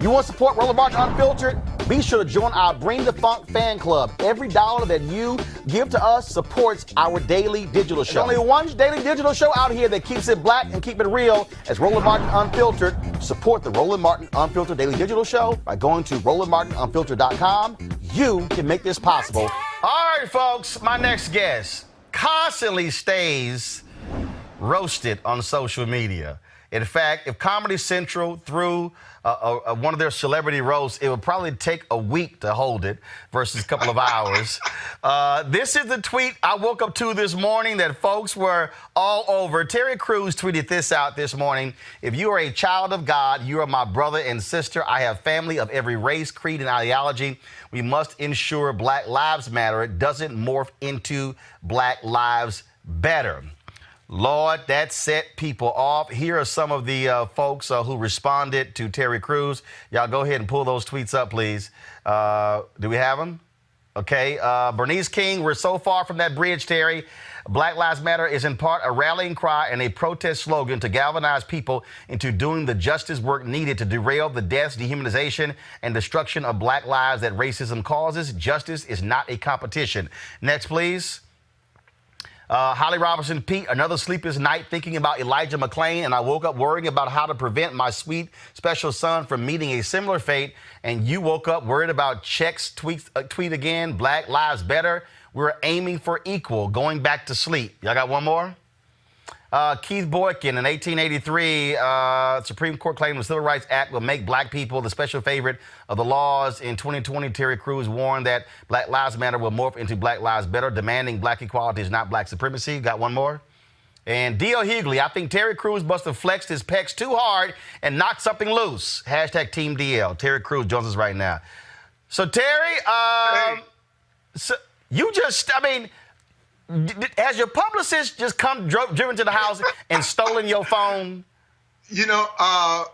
You want to support Roland Martin Unfiltered? Be sure to join our Bring the Funk fan club. Every dollar that you give to us supports our daily digital show. There's only one daily digital show out here that keeps it black and keep it real. As Roland Martin Unfiltered. Support the Roland Martin Unfiltered daily digital show by going to RolandMartinUnfiltered.com. You can make this possible. All right, folks, my next guest constantly stays roasted on social media. In fact, if Comedy Central threw one of their celebrity roasts, it would probably take a week to hold it versus a couple of hours. This is the tweet I woke up to this morning that folks were all over. Terry Crews tweeted this out this morning. If you are a child of God, you are my brother and sister. I have family of every race, creed, and ideology. We must ensure Black Lives Matter. It doesn't morph into Black Lives Better. Lord, that set people off. Here are some of the folks who responded to Terry Crews. Y'all go ahead and pull those tweets up, please. Do we have them? Okay. Bernice King, we're so far from that bridge, Terry. Black Lives Matter is in part a rallying cry and a protest slogan to galvanize people into doing the justice work needed to derail the deaths, dehumanization, and destruction of Black lives that racism causes. Justice is not a competition. Next, please. Holly Robinson, Pete, another sleepless night thinking about Elijah McClain, and I woke up worrying about how to prevent my sweet, special son from meeting a similar fate. And you woke up worried about Check's tweet again, Black Lives Better. We're aiming for equal, going back to sleep. Y'all got one more? Keith Boykin, in 1883, Supreme Court claimed the Civil Rights Act will make black people the special favorite of the laws. In 2020, Terry Crews warned that Black Lives Matter will morph into Black Lives Better, demanding black equality is not black supremacy. Got one more? And D.L. Hughley, I think Terry Crews must have flexed his pecs too hard and knocked something loose. Hashtag Team DL. Terry Crews joins us right now. So, Terry, so you just, I mean, has your publicist just driven to the house and stolen your phone? You know,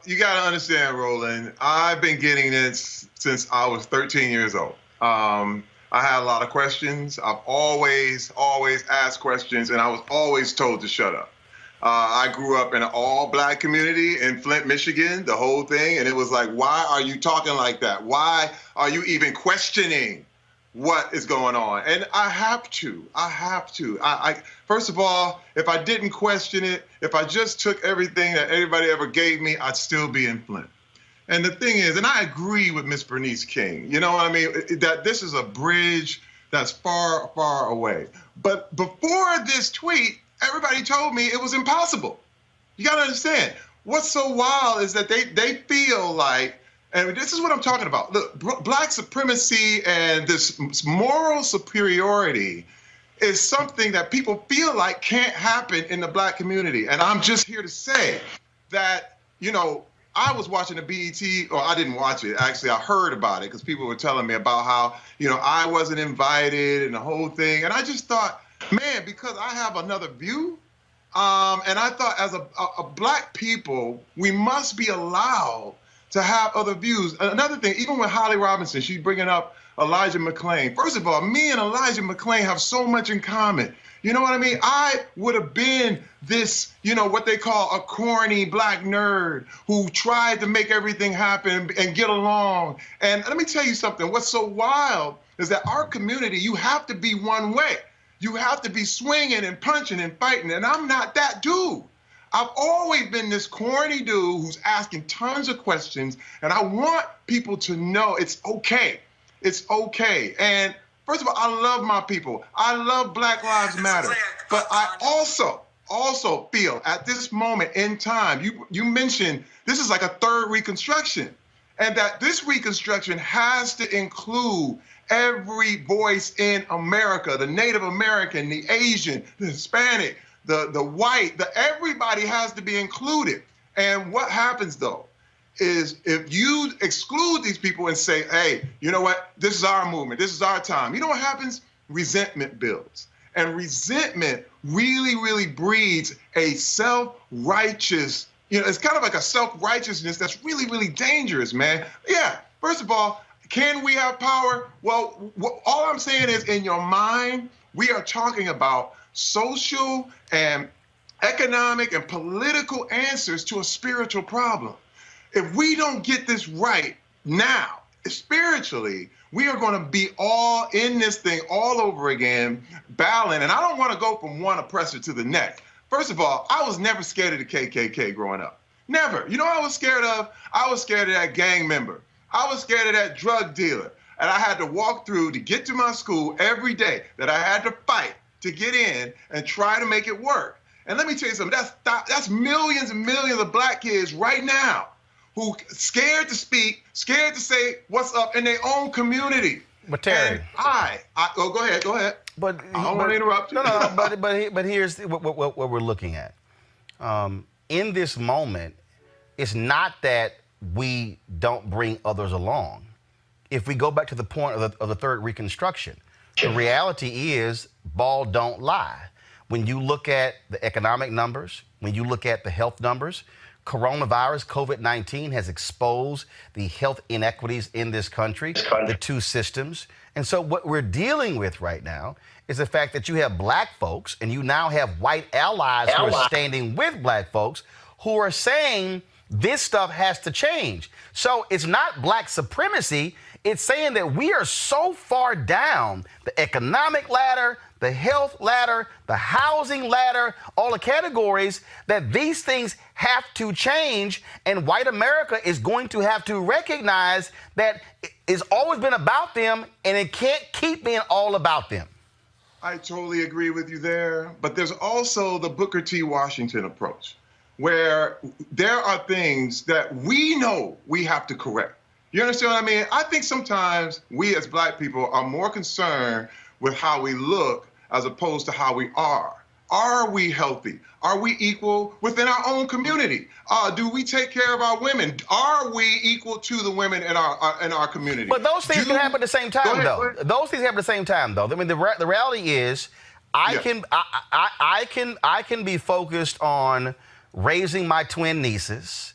you got to understand, Roland, I've been getting this since I was 13 years old. I had a lot of questions. I've always asked questions, and I was always told to shut up. I grew up in an all-black community in Flint, Michigan, the whole thing, and it was like, why are you talking like that? Why are you even questioning what is going on? And I have to. I first of all, if I didn't question it, if I just took everything that everybody ever gave me, I'd still be in Flint. And the thing is, and I agree with Miss Bernice King, you know what I mean, that this is a bridge that's far, far away. But before this tweet, everybody told me it was impossible. You got to understand, what's so wild is that they feel like And this is what I'm talking about. Look, black supremacy and this moral superiority is something that people feel like can't happen in the black community. And I'm just here to say that, you know, I was watching the BET, or I didn't watch it. Actually, I heard about it because people were telling me about how, you know, I wasn't invited and the whole thing. And I just thought, man, because I have another view, and I thought as a black people, we must be allowed to have other views. Another thing, even with Holly Robinson, she's bringing up Elijah McClain. First of all, me and Elijah McClain have so much in common. You know what I mean? I would have been this, you know, what they call a corny black nerd who tried to make everything happen and get along. And let me tell you something. What's so wild is that our community, you have to be one way. You have to be swinging and punching and fighting. And I'm not that dude. I've always been this corny dude who's asking tons of questions. And I want people to know it's okay. It's okay. And first of all, I love my people. I love Black Lives Matter. But I also feel at this moment in time, you mentioned this is like a third Reconstruction, and that this Reconstruction has to include every voice in America, the Native American, the Asian, the Hispanic, the white, everybody has to be included. And what happens though is if you exclude these people and say, hey, you know what, this is our movement, this is our time, you know what happens? Resentment builds. And resentment really, really breeds a self-righteous, you know, it's kind of like a self-righteousness that's really, really dangerous, man. Yeah, first of all, can we have power? Well, all I'm saying is in your mind, we are talking about social and economic and political answers to a spiritual problem. If we don't get this right now, spiritually, we are going to be all in this thing all over again, battling. And I don't want to go from one oppressor to the next. First of all, I was never scared of the KKK growing up. Never. You know what I was scared of? I was scared of that gang member. I was scared of that drug dealer. And I had to walk through to get to my school every day, that I had to fight to get in and try to make it work. And let me tell you something, that's millions and millions of black kids right now who scared to speak, scared to say what's up in their own community. But Terry, and go ahead. But I don't want to interrupt you. No. But here's what we're looking at. In this moment, it's not that we don't bring others along. If we go back to the point of the third Reconstruction, the reality is ball don't lie. When you look at the economic numbers, when you look at the health numbers, coronavirus, COVID-19 has exposed the health inequities in this country, the two systems. And so what we're dealing with right now is the fact that you have black folks and you now have white allies who are standing with black folks who are saying this stuff has to change. So it's not black supremacy. It's saying that we are so far down the economic ladder, the health ladder, the housing ladder, all the categories, that these things have to change. And white America is going to have to recognize that it's always been about them and it can't keep being all about them. I totally agree with you there. But there's also the Booker T. Washington approach, where there are things that we know we have to correct. You understand what I mean? I think sometimes we as black people are more concerned with how we look as opposed to how we are. Are we healthy? Are we equal within our own community? Do we take care of our women? Are we equal to the women in our community? But those things can happen at the same time, though. Those things happen at the same time, though. I mean, the reality is, I can be focused on raising my twin nieces,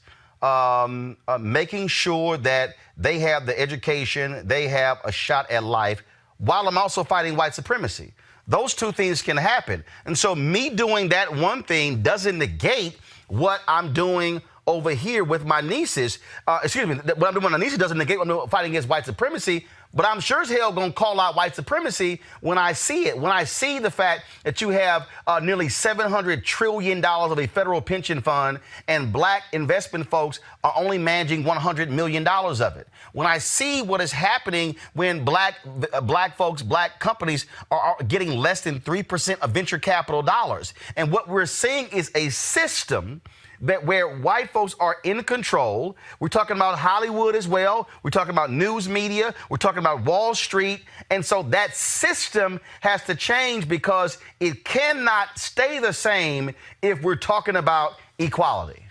making sure that they have the education, they have a shot at life, while I'm also fighting white supremacy. Those two things can happen. And so me doing that one thing doesn't negate what I'm doing over here with my nieces. What I'm doing with my nieces doesn't negate what I'm fighting against white supremacy. But I'm sure as hell going to call out white supremacy when I see it. When I see the fact that you have nearly $700 trillion of a federal pension fund and black investment folks are only managing $100 million of it. When I see what is happening when black folks, black companies are getting less than 3% of venture capital dollars. And what we're seeing is a system that where white folks are in control. We're talking about Hollywood as well. We're talking about news media. We're talking about Wall Street. And so that system has to change because it cannot stay the same if we're talking about equality.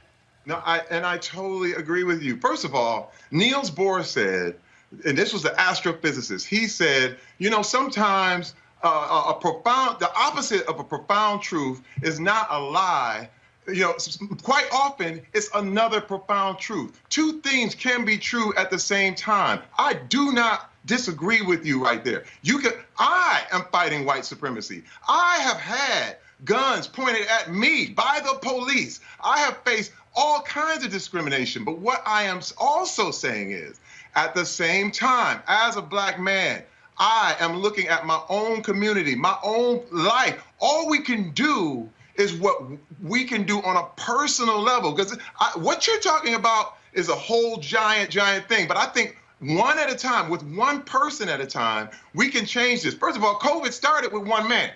No, I totally agree with you. First of all, Niels Bohr said, and this was the astrophysicist, he said, sometimes the opposite of a profound truth is not a lie. Quite often it's another profound truth. Two things can be true at the same time. I do not disagree with you right there. I am fighting white supremacy. I have had guns pointed at me by the police. I have faced all kinds of discrimination. But what I am also saying is, at the same time, as a black man, I am looking at my own community, my own life. All we can do is what we can do on a personal level. Because what you're talking about is a whole giant thing. But I think one at a time, with one person at a time, we can change this. First of all, COVID started with one man,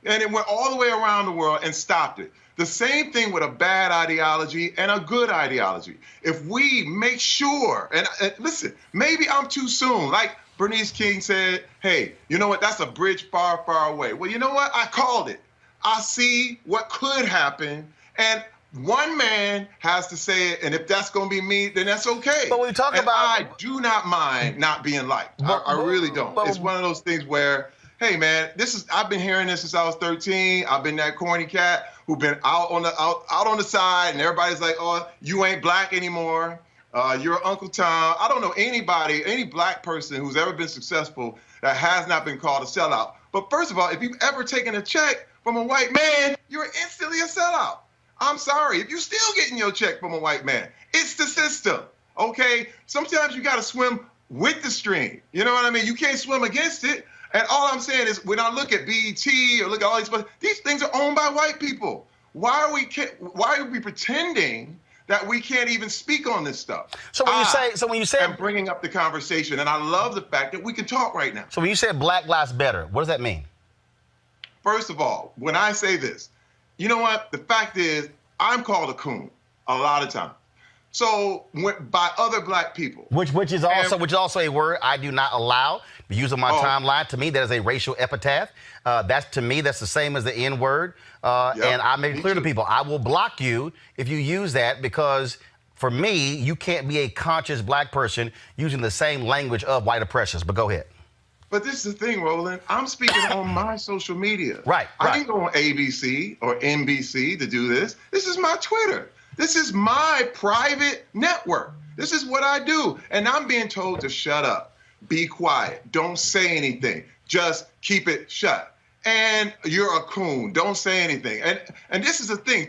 and it went all the way around the world and stopped it. The same thing with a bad ideology and a good ideology. If we make sure, and listen, maybe I'm too soon. Like Bernice King said, hey, you know what? That's a bridge far, far away. Well, you know what? I called it. I see what could happen, and one man has to say it, and if that's going to be me, then that's okay. But when we talk about, I do not mind not being liked. I really don't. It's one of those things where, hey man, I've been hearing this since I was 13. I've been that corny cat who've been out on the side, and everybody's like, oh, you ain't black anymore. You're Uncle Tom. I don't know anybody, any black person who's ever been successful that has not been called a sellout. But first of all, if you've ever taken a check from a white man, you're instantly a sellout. I'm sorry. If you're still getting your check from a white man, it's the system, okay? Sometimes you got to swim with the stream. You know what I mean? You can't swim against it. And all I'm saying is, when I look at BET or look at all these things are owned by white people. Why are we pretending that we can't even speak on this stuff? So when you say, I'm bringing up the conversation, and I love the fact that we can talk right now. So when you said Black Lives Better, what does that mean? First of all, when I say this, you know what? The fact is, I'm called a coon a lot of times. So by other black people, which is also a word I do not allow to use on my timeline. To me, that is a racial epithet. That's the same as the N word. And I make it clear to people, I will block you if you use that, because for me, you can't be a conscious black person using the same language of white oppressors. But go ahead. But this is the thing, Roland. I'm speaking on my social media. Right. I didn't go on ABC or NBC to do this. This is my Twitter. This is my private network. This is what I do. And I'm being told to shut up, be quiet, don't say anything, just keep it shut. And you're a coon, don't say anything. And this is the thing.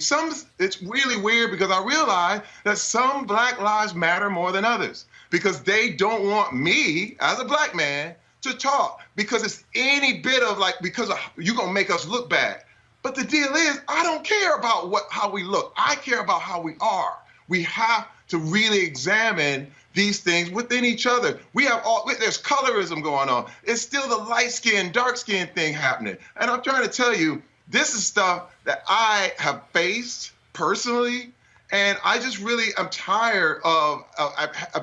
It's really weird, because I realize that some Black lives matter more than others, because they don't want me as a black man to talk, because it's any bit of because you're going to make us look bad. But the deal is, I don't care about how we look. I care about how we are. We have to really examine these things within each other. There's colorism going on. It's still the light skin, dark skin thing happening. And I'm trying to tell you, this is stuff that I have faced personally. And I just really am tired of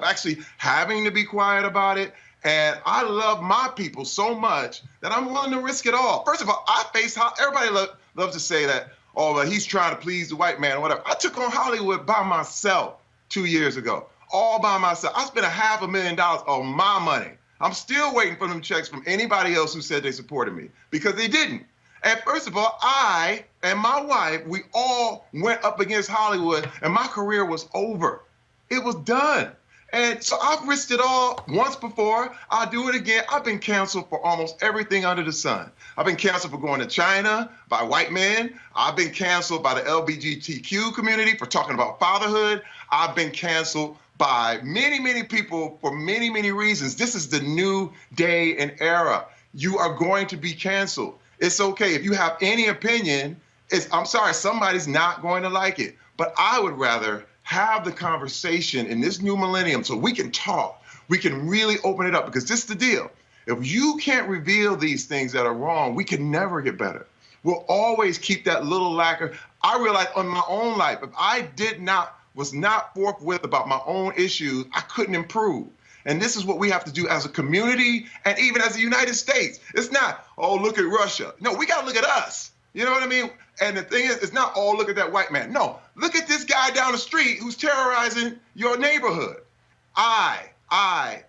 actually having to be quiet about it. And I love my people so much that I'm willing to risk it all. First of all, everybody loves to say that, oh, well, he's trying to please the white man or whatever. I took on Hollywood by myself 2 years ago, all by myself. I spent $500,000 on my money. I'm still waiting for them checks from anybody else who said they supported me, because they didn't. And first of all, I and my wife, we all went up against Hollywood, and my career was over. It was done. And so I've risked it all once before. I'll do it again. I've been canceled for almost everything under the sun. I've been canceled for going to China by white men. I've been canceled by the LGBTQ community for talking about fatherhood. I've been canceled by many, many people for many, many reasons. This is the new day and era. You are going to be canceled. It's okay. If you have any opinion, I'm sorry, somebody's not going to like it. But I would rather have the conversation in this new millennium so we can talk. We can really open it up, because this is the deal. If you can't reveal these things that are wrong, we can never get better. We'll always keep that little lacquer. I realized on my own life, if I was not forthwith about my own issues, I couldn't improve. And this is what we have to do as a community and even as the United States. It's not, oh, look at Russia. No, we got to look at us. You know what I mean? And the thing is, it's not, oh, look at that white man. No, look at this guy down the street who's terrorizing your neighborhood. I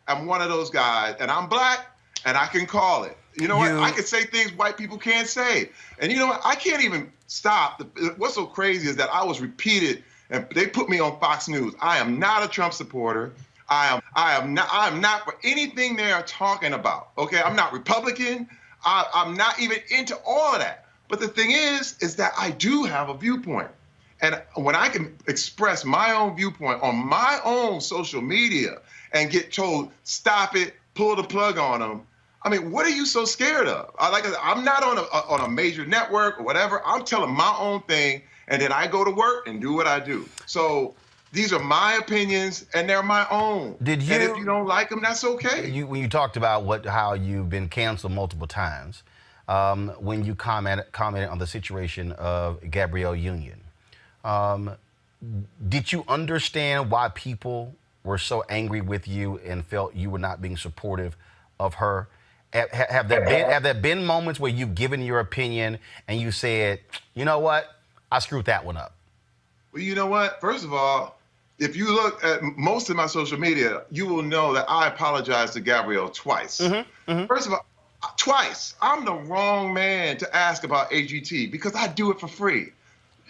am one of those guys, and I'm black, and I can call it. You know what? I can say things white people can't say. And you know what? I can't even stop. What's so crazy is that I was repeated, and they put me on Fox News. I am not a Trump supporter. I am not for anything they are talking about. Okay, I'm not Republican. I'm not even into all of that. But the thing is that I do have a viewpoint. And when I can express my own viewpoint on my own social media and get told, stop it, pull the plug on them, I mean, what are you so scared of? I'm not on a major network or whatever. I'm telling my own thing, and then I go to work and do what I do. So these are my opinions, and they're my own. And if you don't like them, that's okay. When you talked about how you've been canceled multiple times, when you commented on the situation of Gabrielle Union, did you understand why people were so angry with you and felt you were not being supportive of her? Have there been moments where you've given your opinion and you said, you know what, I screwed that one up? Well, you know what? First of all, if you look at most of my social media, you will know that I apologized to Gabrielle twice. First of all, twice. I'm the wrong man to ask about AGT because I do it for free.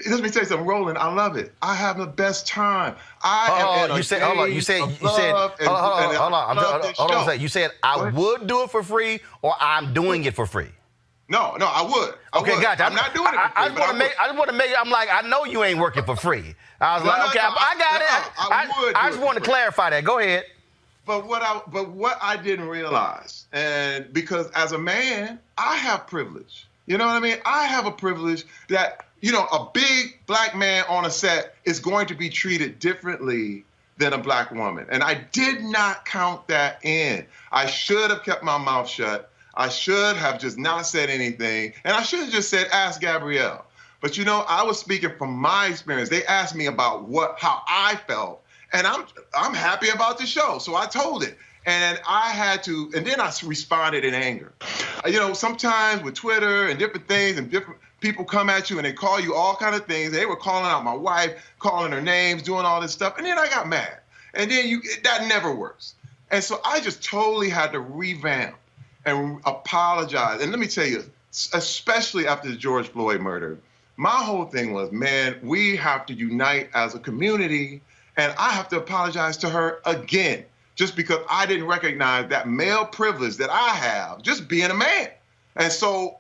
Let me tell you something, Roland. I love it. I have the best time. You said I would do it for free, or I'm doing it for free. No, I would. Okay, gotcha. I'm not doing it for free. I just want to make. I'm like, I know you ain't working for free. I was like, okay, I got it. I just want to clarify that. Go ahead. But what I didn't realize, and because as a man, I have privilege. You know what I mean? I have a privilege that, you know, a big black man on a set is going to be treated differently than a black woman. And I did not count that in. I should have kept my mouth shut. I should have just not said anything. And I should have just said, ask Gabrielle. But, you know, I was speaking from my experience. They asked me about how I felt. And I'm happy about the show. So I told it. And I had to, and then I responded in anger. You know, sometimes with Twitter and different things and different people come at you and they call you all kind of things. They were calling out my wife, calling her names, doing all this stuff. And then I got mad. And then that never works. And so I just totally had to revamp and apologize. And let me tell you, especially after the George Floyd murder, my whole thing was, man, we have to unite as a community. And I have to apologize to her again, just because I didn't recognize that male privilege that I have, just being a man. And so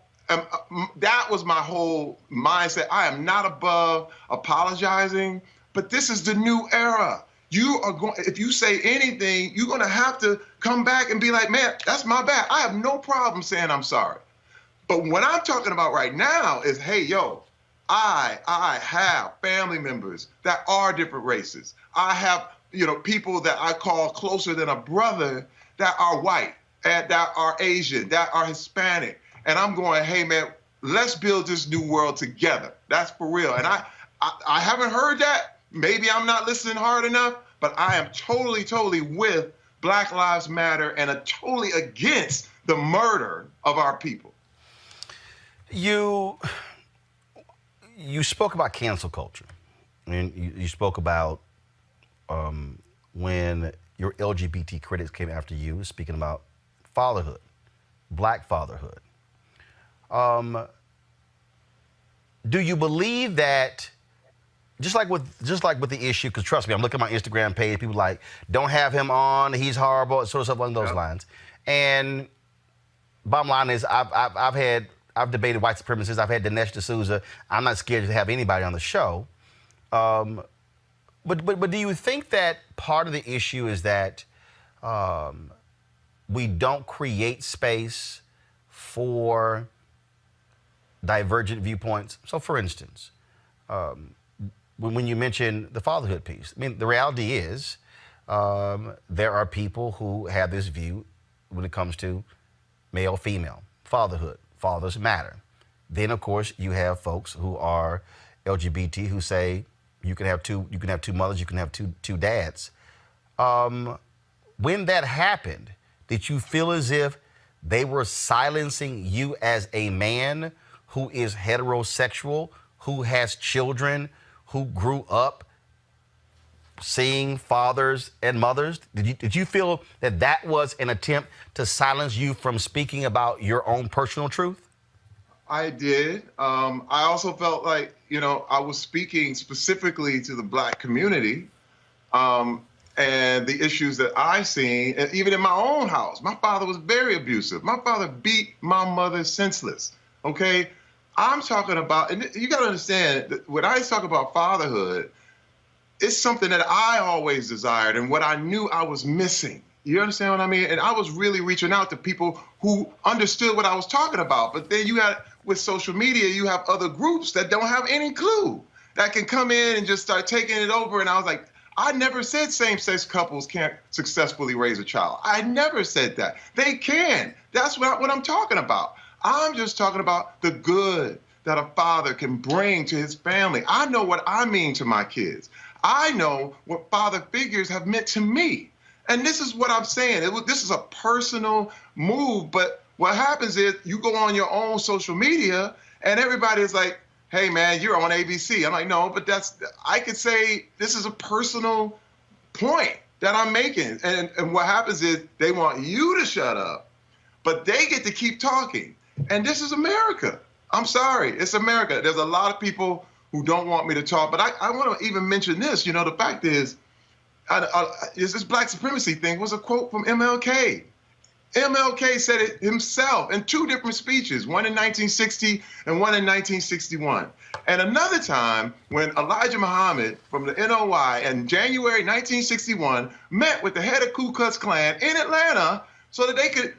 that was my whole mindset. I am not above apologizing, but this is the new era. If you say anything, you're gonna have to come back and be like, man, that's my bad. I have no problem saying I'm sorry. But what I'm talking about right now is, hey, yo, I have family members that are different races. I have, you know, people that I call closer than a brother that are white, and that are Asian, that are Hispanic. And I'm going, hey, man, let's build this new world together. That's for real. And I haven't heard that. Maybe I'm not listening hard enough, but I am totally with Black Lives Matter and totally against the murder of our people. You spoke about cancel culture, and you spoke about when your LGBT critics came after you, speaking about fatherhood, black fatherhood. Do you believe that, just like with the issue, because trust me, I'm looking at my Instagram page, people like, don't have him on, he's horrible, sort of stuff along those lines. And bottom line is, I've debated white supremacists. I've had Dinesh D'Souza. I'm not scared to have anybody on the show. But do you think that part of the issue is that we don't create space for divergent viewpoints? So, for instance, when you mention the fatherhood piece, I mean, the reality is there are people who have this view when it comes to male, female, fatherhood. Fathers matter. Then, of course, you have folks who are LGBT who say you can have two mothers, you can have two dads. When that happened, did you feel as if they were silencing you as a man who is heterosexual, who has children, who grew up seeing fathers and mothers? Did you feel that that was an attempt to silence you from speaking about your own personal truth? I did. I also felt like, I was speaking specifically to the Black community. And the issues that I've seen, and even in my own house. My father was very abusive. My father beat my mother senseless, okay? I'm talking about, and you got to understand, that when I talk about fatherhood, it's something that I always desired and what I knew I was missing. You understand what I mean? And I was really reaching out to people who understood what I was talking about. But then with social media, you have other groups that don't have any clue, that can come in and just start taking it over. And I was like, I never said same-sex couples can't successfully raise a child. I never said that. They can. That's what I'm talking about. I'm just talking about the good that a father can bring to his family. I know what I mean to my kids. I know what father figures have meant to me. And this is what I'm saying. This is a personal move, but what happens is you go on your own social media and everybody is like, hey, man, you're on ABC. I'm like, no, but I could say this is a personal point that I'm making. And what happens is they want you to shut up, but they get to keep talking. And this is America. I'm sorry. It's America. There's a lot of people who don't want me to talk, but I want to even mention this. The fact is this Black supremacy thing was a quote from MLK. MLK said it himself in two different speeches, one in 1960 and one in 1961. And another time when Elijah Muhammad from the NOI in January 1961 met with the head of Ku Klux Klan in Atlanta so that they could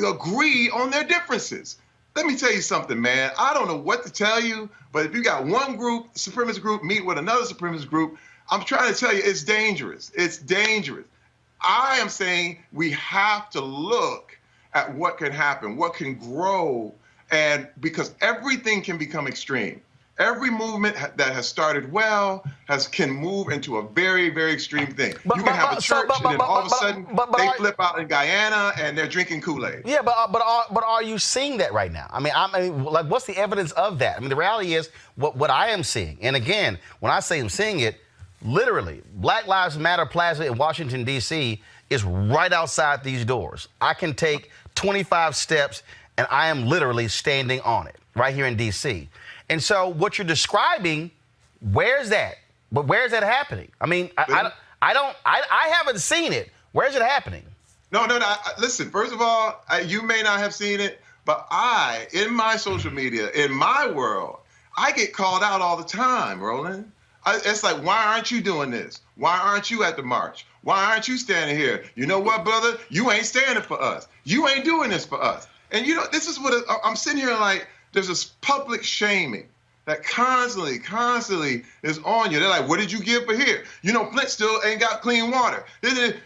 agree on their differences. Let me tell you something, man. I don't know what to tell you, but if you got one group, supremacist group, meet with another supremacist group, I'm trying to tell you it's dangerous. It's dangerous. I am saying we have to look at what can happen, what can grow, and because everything can become extreme. Every movement that has started well can move into a very, very extreme thing. You can have a church, and then all of a sudden they flip out in Guyana and they're drinking Kool-Aid. Yeah, but are you seeing that right now? I mean, like, what's the evidence of that? I mean, the reality is what I am seeing, and again, when I say I'm seeing it, literally, Black Lives Matter Plaza in Washington, D.C. is right outside these doors. I can take 25 steps, and I am literally standing on it right here in D.C. And so what you're describing, where's that? But where's that happening? I mean, I haven't seen it. Where's it happening? No. Listen, first of all, you may not have seen it, but in my social media, in my world, I get called out all the time, Roland. It's like, why aren't you doing this? Why aren't you at the march? Why aren't you standing here? You know what, brother? You ain't standing for us. You ain't doing this for us. And this is what I'm sitting here like, there's this public shaming that constantly is on you. They're like, what did you give for here? Flint still ain't got clean water.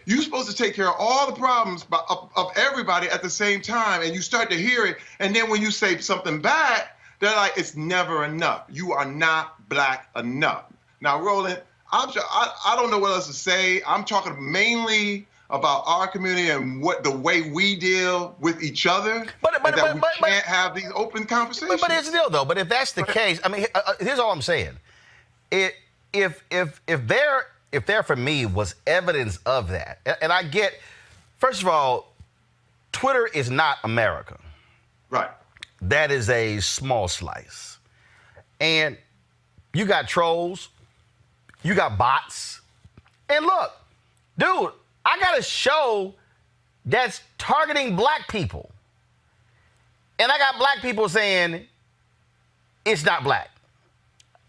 You're supposed to take care of all the problems of everybody at the same time, and you start to hear it. And then when you say something back, they're like, it's never enough. You are not Black enough. Now, Roland, I don't know what else to say. I'm talking mainly about our community and the way we deal with each other, but we can't have these open conversations. But here's the deal, though. But if that's the case, I mean, here's all I'm saying. If there for me was evidence of that, and I get, first of all, Twitter is not America. Right. That is a small slice. And you got trolls, you got bots. And look, dude, I got a show that's targeting Black people. And I got Black people saying it's not Black.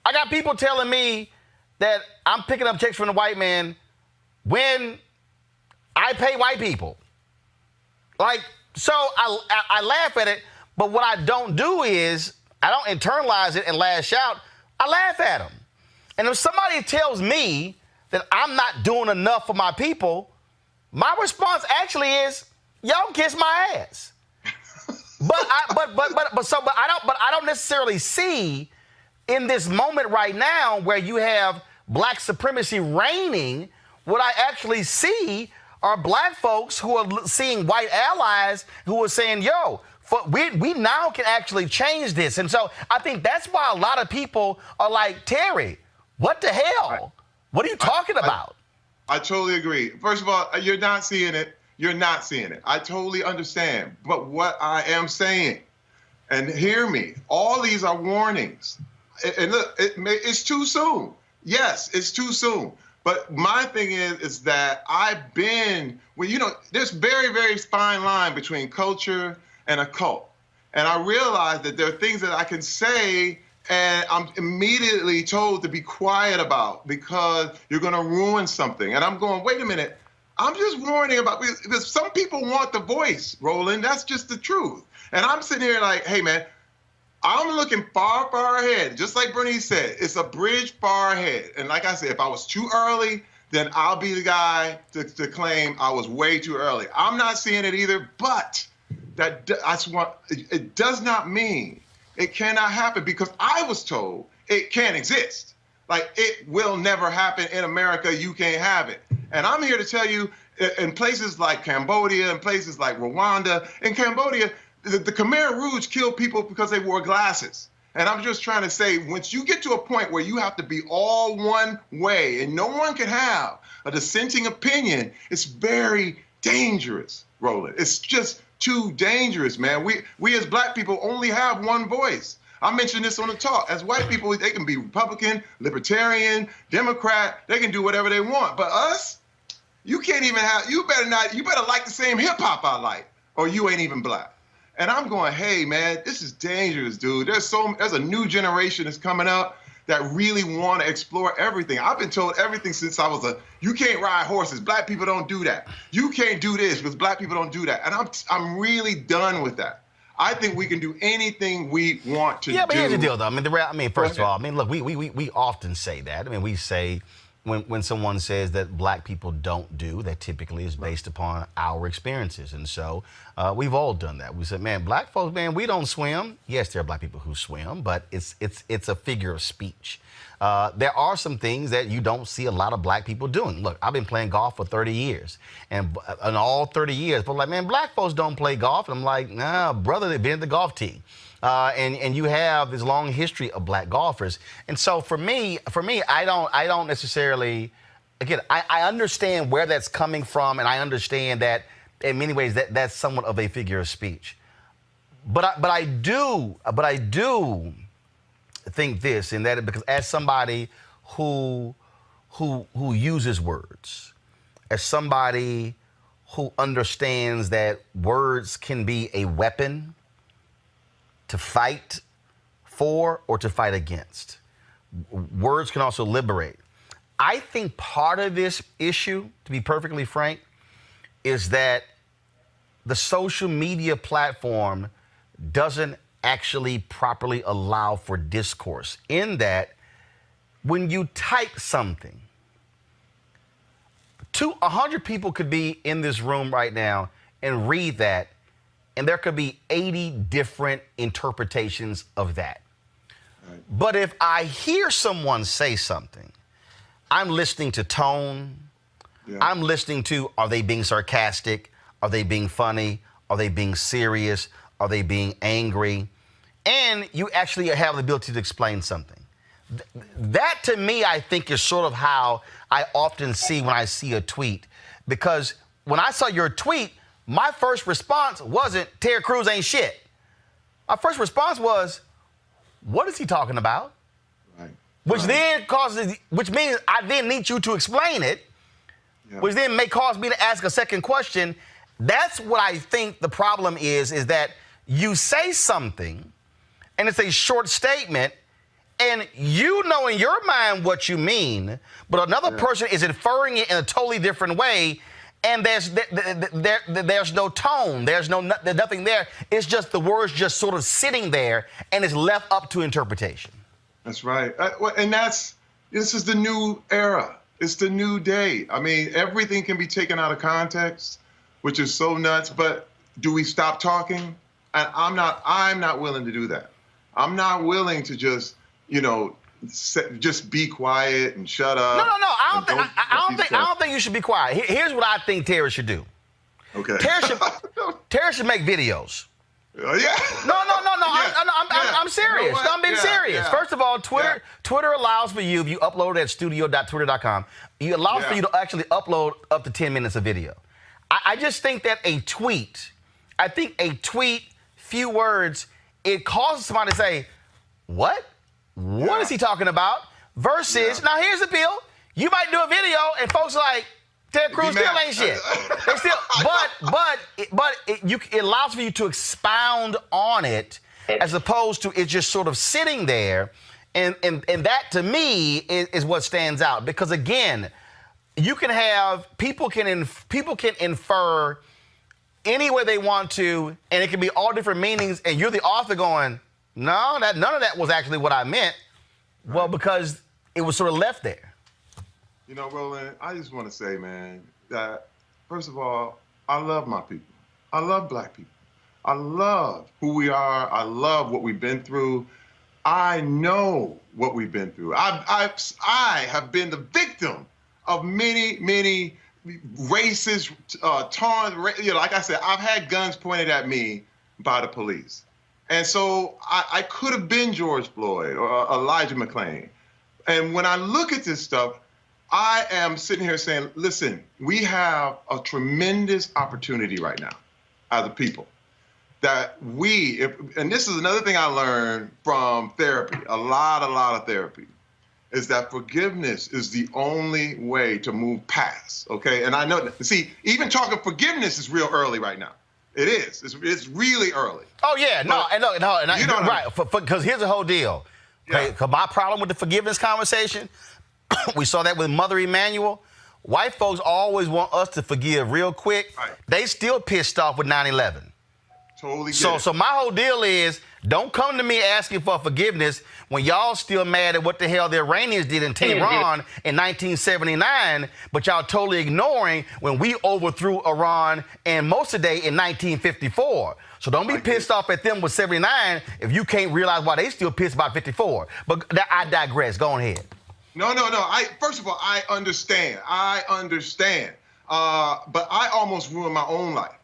I got people telling me that I'm picking up checks from the white man when I pay white people. Like, so I laugh at it, but what I don't do is I don't internalize it and lash out. I laugh at them. And if somebody tells me that I'm not doing enough for my people, my response actually is, y'all kiss my ass. But I don't necessarily see in this moment right now where you have black supremacy reigning, what I actually see are black folks who are seeing white allies who are saying, yo, we now can actually change this. And so I think that's why a lot of people are like, Terry, what the hell? What are you talking about? I totally agree. First of all, you're not seeing it. You're not seeing it. I totally understand. But what I am saying, and hear me, all these are warnings. And look, it's too soon. Yes, it's too soon. But my thing is that I've been, well, there's very, very fine line between culture and a cult. And I realize that there are things that I can say and I'm immediately told to be quiet about because you're going to ruin something. And I'm going, wait a minute. I'm just warning about, because some people want the voice, Roland. That's just the truth. And I'm sitting here like, hey, man, I'm looking far, far ahead. Just like Bernice said, it's a bridge far ahead. And like I said, if I was too early, then I'll be the guy to claim I was way too early. I'm not seeing it either, but it does not mean it cannot happen, because I was told it can't exist. Like, it will never happen in America. You can't have it. And I'm here to tell you, in places like Cambodia, in places like Rwanda, in Cambodia, the Khmer Rouge killed people because they wore glasses. And I'm just trying to say, once you get to a point where you have to be all one way and no one can have a dissenting opinion, it's very dangerous, Roland. It's just too dangerous, man. We as black people only have one voice. I mentioned this on the talk. As white people, they can be Republican, Libertarian, Democrat. They can do whatever they want. But us, you can't even have, you better like the same hip hop I like, or you ain't even black. And I'm going, hey, man, this is dangerous, dude. There's a new generation that's coming up that really want to explore everything. I've been told everything since I was you can't ride horses. Black people don't do that. You can't do this because black people don't do that. And I'm really done with that. I think we can do anything we want to do. Yeah, but here's the deal, though. First of all, look, we often say that. We say when someone says that black people don't do, that typically is based upon our experiences. And so we've all done that. We said, man, black folks, man, we don't swim. Yes, there are black people who swim, but it's a figure of speech. There are some things that you don't see a lot of black people doing. Look, I've been playing golf for 30 years. And in all 30 years, people are like, man, black folks don't play golf. And I'm like, nah, brother, they've been at the golf tee. And you have this long history of black golfers. And so for me, I don't necessarily, again, I understand where that's coming from, and I understand that in many ways that's somewhat of a figure of speech. But I do think this, and that because as somebody who uses words, as somebody who understands that words can be a weapon to fight for or to fight against. Words can also liberate. I think part of this issue, to be perfectly frank, is that the social media platform doesn't actually properly allow for discourse, in that when you type something, 100 people could be in this room right now and read that, and there could be 80 different interpretations of that. Right. But if I hear someone say something, I'm listening to tone. Yeah. I'm listening to, are they being sarcastic? Are they being funny? Are they being serious? Are they being angry? And you actually have the ability to explain something. That, to me, I think is sort of how I often see when I see a tweet. Because when I saw your tweet, my first response wasn't, Terry Crews ain't shit. My first response was, what is he talking about? Right. Which means I then need you to explain it, yeah. Which then may cause me to ask a second question. That's what I think the problem is that you say something and it's a short statement and you know in your mind what you mean, but another person is inferring it in a totally different way. And there's no tone, there's nothing there. It's just the words just sort of sitting there, and it's left up to interpretation. That's right, and this is the new era. It's the new day. I mean, everything can be taken out of context, which is so nuts. But do we stop talking? And I'm not willing to do that. I'm not willing to just just be quiet and shut up. No. I don't think you should be quiet. Here's what I think Terry should do. Okay. Terry should make videos. Yeah. No. Yeah. I'm serious. You know what? I'm being serious. Yeah. First of all, Twitter allows for you, if you upload it at studio.twitter.com, it allows for you to actually upload up to 10 minutes of video. I just think that a tweet, few words, it causes somebody to say, what? What is he talking about? Versus, now here's the deal. You might do a video and folks are like, Ted Cruz still ain't shit. They still, it allows for you to expound on it as opposed to it just sort of sitting there. And that to me is what stands out. Because again, you can have, people can infer any way they want to, and it can be all different meanings, and you're the author going, no, none of that was actually what I meant. Right. Well, because it was sort of left there. Roland, I just want to say, man, that first of all, I love my people. I love black people. I love who we are. I love what we've been through. I know what we've been through. I have been the victim of many racist, like I said, I've had guns pointed at me by the police. And so I could have been George Floyd or Elijah McClain. And when I look at this stuff, I am sitting here saying, listen, we have a tremendous opportunity right now as a people that and this is another thing I learned from therapy, a lot of therapy, is that forgiveness is the only way to move past, okay? And I know that, see, even talking forgiveness is real early right now. It is. It's really early. Oh, yeah. Right. Because here's the whole deal. Okay? Because my problem with the forgiveness conversation, we saw that with Mother Emanuel. White folks always want us to forgive real quick. Right. They still pissed off with 9/11. Totally get So my whole deal is, don't come to me asking for forgiveness when y'all still mad at what the hell the Iranians did in Tehran in 1979, but y'all totally ignoring when we overthrew Iran and Mossadegh in 1954. So don't be pissed off at them with 79 if you can't realize why they still pissed about 54. But I digress. Go on ahead. No. First of all, I understand. But I almost ruined my own life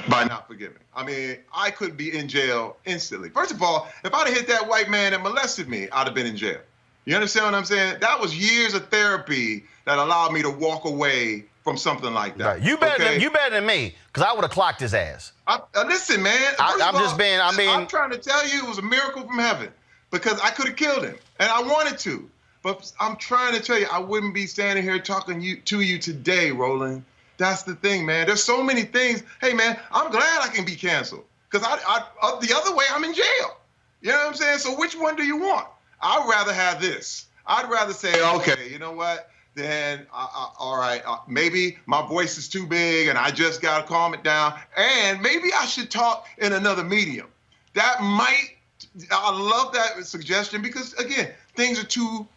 by not forgiving. I mean, I could be in jail instantly. First of all, if I'd have hit that white man that molested me, I'd have been in jail. You understand what I'm saying? That was years of therapy that allowed me to walk away from something like that. Right. You better than me, because I would have clocked his ass. Listen, man. I'm trying to tell you it was a miracle from heaven, because I could have killed him, and I wanted to. But I'm trying to tell you, I wouldn't be standing here talking to you today, Roland. That's the thing, man. There's so many things. Hey, man, I'm glad I can be canceled, because the other way, I'm in jail. You know what I'm saying? So which one do you want? I'd rather have this. I'd rather say, okay, you know what? Then, all right, maybe my voice is too big and I just got to calm it down. And maybe I should talk in another medium. I love that suggestion, because, again, things are too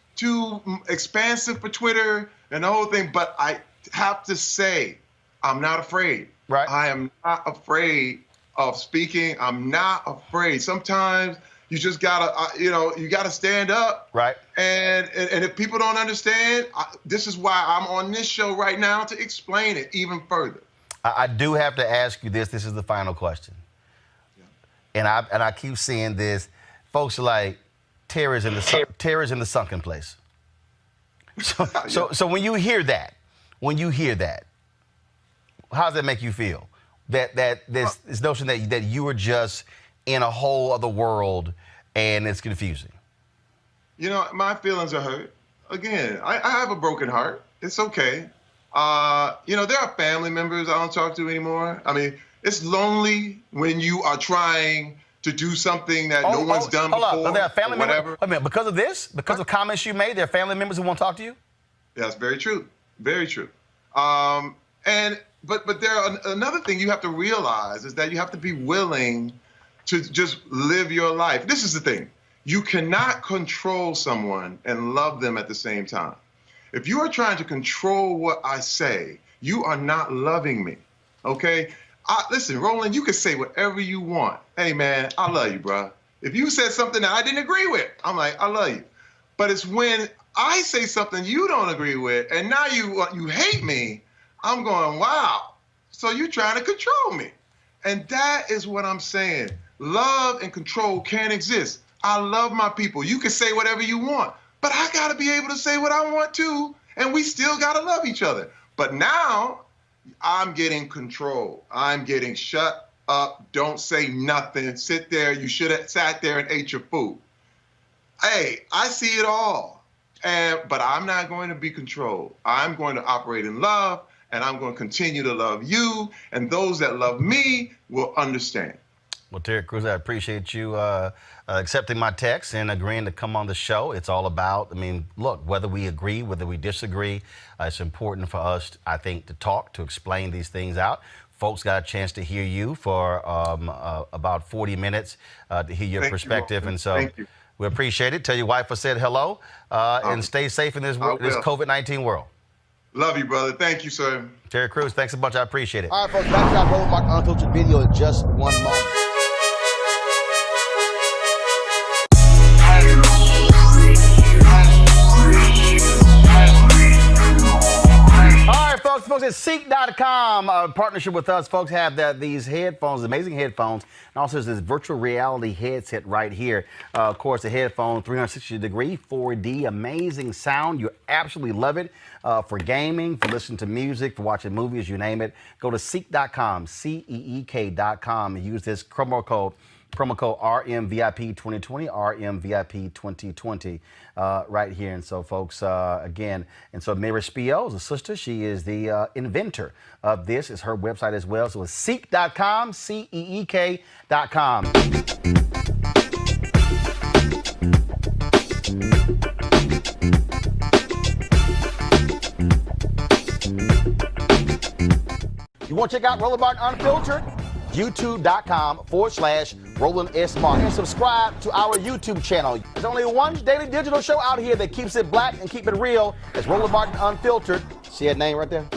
expansive for Twitter and the whole thing. But I have to say, I'm not afraid. Right. I am not afraid of speaking. I'm not afraid. Sometimes you just gotta, you gotta stand up. Right. And if people don't understand, this is why I'm on this show right now, to explain it even further. I do have to ask you this. This is the final question. Yeah. And I keep seeing this. Folks are like, Terry's in the sunken place. So when you hear that, how does that make you feel? That this notion that you are just in a whole other world and it's confusing. My feelings are hurt. Again, I have a broken heart. It's okay. There are family members I don't talk to anymore. I mean, it's lonely when you are trying to do something that no one's done before. Are there family members? Wait a minute, because of this? Because of comments you made, there are family members who won't talk to you? That's very true. Very true. But another thing you have to realize is that you have to be willing to just live your life. This is the thing. You cannot control someone and love them at the same time. If you are trying to control what I say, you are not loving me, okay? Listen, Roland, you can say whatever you want. Hey, man, I love you, bro. If you said something that I didn't agree with, I'm like, I love you. But it's when I say something you don't agree with, and now you hate me, I'm going, wow. So you're trying to control me. And that is what I'm saying. Love and control can't exist. I love my people. You can say whatever you want, but I got to be able to say what I want too, and we still got to love each other. But now I'm getting control. I'm getting shut up. Don't say nothing. Sit there. You should have sat there and ate your food. Hey, I see it all. But I'm not going to be controlled. I'm going to operate in love, and I'm going to continue to love you, and those that love me will understand. Well, Terry Crews, I appreciate you accepting my text and agreeing to come on the show. It's all about, look, whether we agree, whether we disagree, it's important for us, I think, to talk, to explain these things out. Folks got a chance to hear you for about 40 minutes to hear your perspective. And so we appreciate it. Tell your wife I said hello and stay safe in this COVID-19 world. Love you, brother. Thank you, sir. Terry Crews, thanks a bunch. I appreciate it. All right, folks, back to our Roland Martin Unfiltered video in just 1 moment. Folks at Ceek.com, partnership with us. Folks have these headphones, amazing headphones, and also there's this virtual reality headset right here. Of course, the headphone, 360-degree, 4D, amazing sound. You absolutely love it for gaming, for listening to music, for watching movies, you name it. Go to Ceek.com, CEEK.com, and use this promo code RMVIP 2020, RMVIP 2020, right here. And so, folks, again, and so Mary Spiel is a sister. She is the inventor of this. It's her website as well. So it's Ceek.com, CEEK.com. You want to check out Roland Martin Unfiltered? YouTube.com/Roland S. Martin. And subscribe to our YouTube channel. There's only one daily digital show out here that keeps it black and keep it real. It's Roland Martin Unfiltered. See that name right there?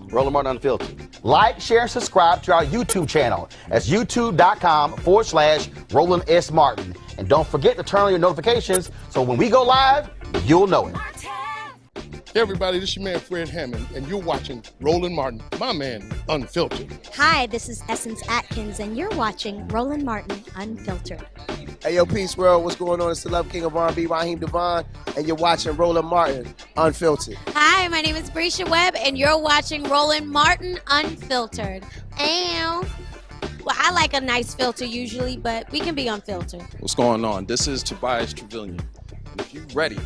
Roland Martin Unfiltered. Like, share, and subscribe to our YouTube channel. That's YouTube.com/Roland S. Martin. And don't forget to turn on your notifications so when we go live, you'll know it. Hey everybody, this is your man Fred Hammond, and you're watching Roland Martin, my man, Unfiltered. Hi, this is Essence Atkins, and you're watching Roland Martin Unfiltered. Hey, yo, Peace World, what's going on? It's the Love King of R&B, Raheem Devon, and you're watching Roland Martin Unfiltered. Hi, my name is Brescia Webb, and you're watching Roland Martin Unfiltered. Well, I like a nice filter usually, but we can be unfiltered. What's going on? This is Tobias Trevelyan, and if you're ready,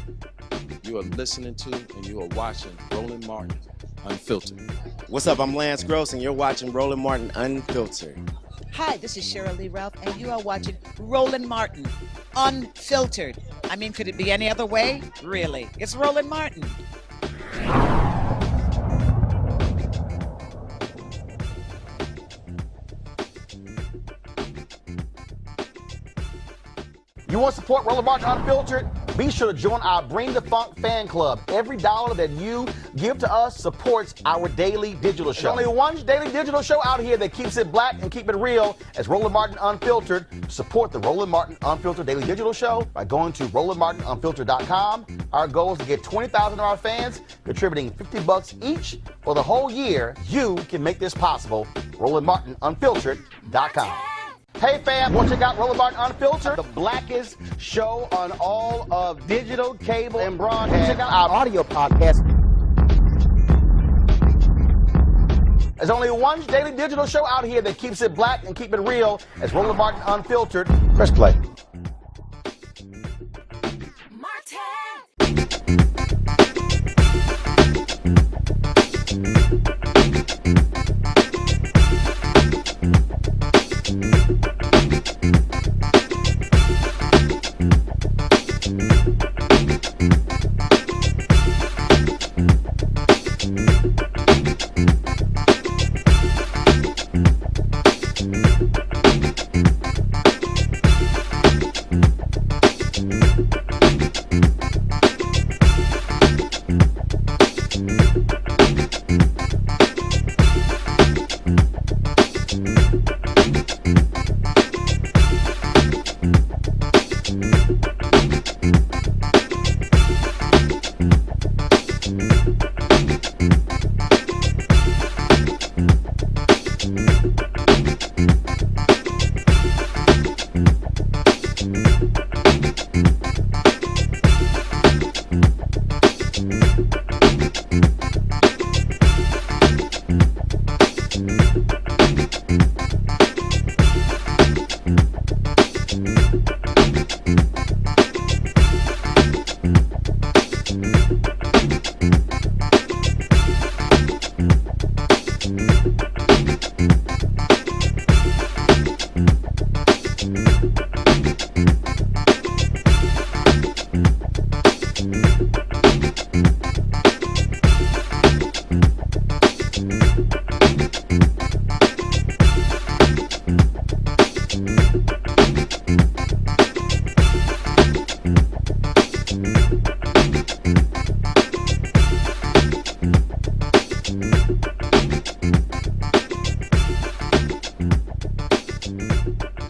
you are listening to and you are watching Roland Martin Unfiltered. What's up? I'm Lance Gross, and you're watching Roland Martin Unfiltered. Hi, this is Cheryl Lee Ralph, and you are watching Roland Martin Unfiltered. Could it be any other way? Really? It's Roland Martin. You want to support Roland Martin Unfiltered? Be sure to join our Bring the Funk fan club. Every dollar that you give to us supports our daily digital show. There's only one daily digital show out here that keeps it black and keep it real. It's Roland Martin Unfiltered. Support the Roland Martin Unfiltered daily digital show by going to RolandMartinUnfiltered.com. Our goal is to get 20,000 of our fans contributing $50 each for the whole year. You can make this possible. RolandMartinUnfiltered.com. Hey fam, want to check out Roland Martin Unfiltered? The blackest show on all of digital, cable, and broadcast. Check out our audio podcast. There's only one daily digital show out here that keeps it black and keep it real. It's Roland Martin Unfiltered. Press play. Unfiltered.